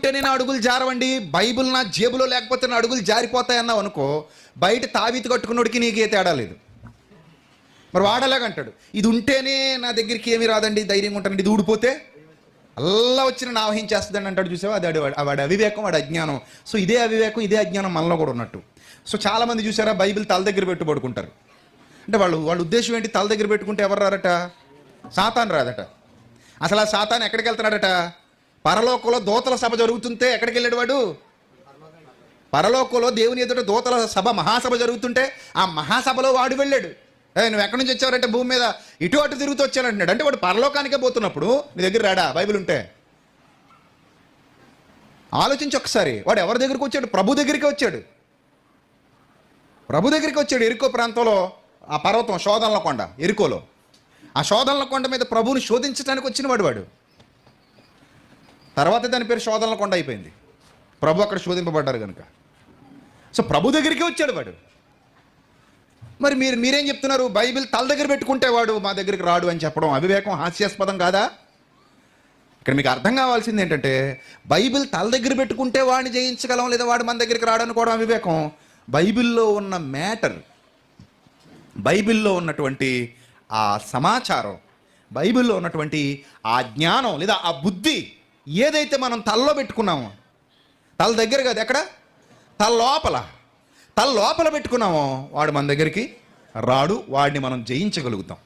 ఉంటేనే నా అడుగులు జారవండి, బైబిల్ నా జేబులో లేకపోతే నా అడుగులు జారిపోతాయి అన్నావు అనుకో, బయట తావీతు కట్టుకున్నోడికి నీకే తేడా లేదు. మరి వాడలాగంటాడు, ఇది ఉంటేనే నా దగ్గరికి ఏమీ రాదండి, ధైర్యంగా ఉంటానండి, ఇది ఊడిపోతే అల్లా వచ్చిన నా ఆవహించేస్తుందని అంటాడు. చూసావా, అది వాడి అవివేకం, వాడి అజ్ఞానం. సో ఇదే అవివేకం, ఇదే అజ్ఞానం మనలో కూడా ఉన్నట్టు. సో చాలామంది చూసారా, బైబిల్ తల దగ్గర పెట్టి పడుకుంటారు. అంటే వాళ్ళ ఉద్దేశం ఏంటి? తల దగ్గర పెట్టుకుంటే ఎవరు రారట? సాతాను రాదట. అసలు ఆ సాతాను ఎక్కడికి వెళ్తున్నాడట? పరలోకంలో దూతల సభ జరుగుతుంటే ఎక్కడికి వెళ్ళాడు వాడు? పరలోకంలో దేవుని ఎదుట దూతల సభ, మహాసభ జరుగుతుంటే ఆ మహాసభలో వాడు వెళ్ళాడు. నువ్వు ఎక్కడి నుంచి వచ్చావంటే భూమి మీద ఇటు అటు తిరుగుతూ వచ్చానంటున్నాడు. అంటే వాడు పరలోకానికే పోతున్నప్పుడు నీ దగ్గర రాడా బైబిల్ ఉంటే? ఆలోచించి ఒకసారి, వాడు ఎవరి దగ్గరికి వచ్చాడు? ప్రభు దగ్గరికి వచ్చాడు. ప్రభు దగ్గరికి వచ్చాడు. ఎరుకో ప్రాంతంలో ఆ పర్వతం, శోధనల కొండ, ఎరుకోలో ఆ శోధనల కొండ మీద ప్రభువుని శోధించడానికి వచ్చిన వాడు. తర్వాత దాని పేరు శోధనల కొండ అయిపోయింది. ప్రభు అక్కడ శోధింపబడ్డారు కనుక. సో ప్రభు దగ్గరికి వచ్చాడు వాడు. మరి మీరేం చెప్తున్నారు? బైబిల్ తల దగ్గర పెట్టుకుంటే వాడు మా దగ్గరికి రాడు అని చెప్పడం అవివేకం, హాస్యాస్పదం కాదా? ఇక్కడ మీకు అర్థం కావాల్సింది ఏంటంటే, బైబిల్ తల దగ్గర పెట్టుకుంటే వాడిని జయించగలం, లేదా వాడు మన దగ్గరికి రాడు అనుకోవడం అవివేకం. బైబిల్లో ఉన్న మ్యాటర్, బైబిల్లో ఉన్నటువంటి ఆ సమాచారం, బైబిల్లో ఉన్నటువంటి ఆ జ్ఞానం లేదా ఆ బుద్ధి ఏదైతే మనం తలలో పెట్టుకున్నామో, తల దగ్గర కాదు, ఎక్కడ? తల లోపల పెట్టుకున్నామో వాడు మన దగ్గరికి రాడు. వాడిని మనం జయించగలుగుతాం.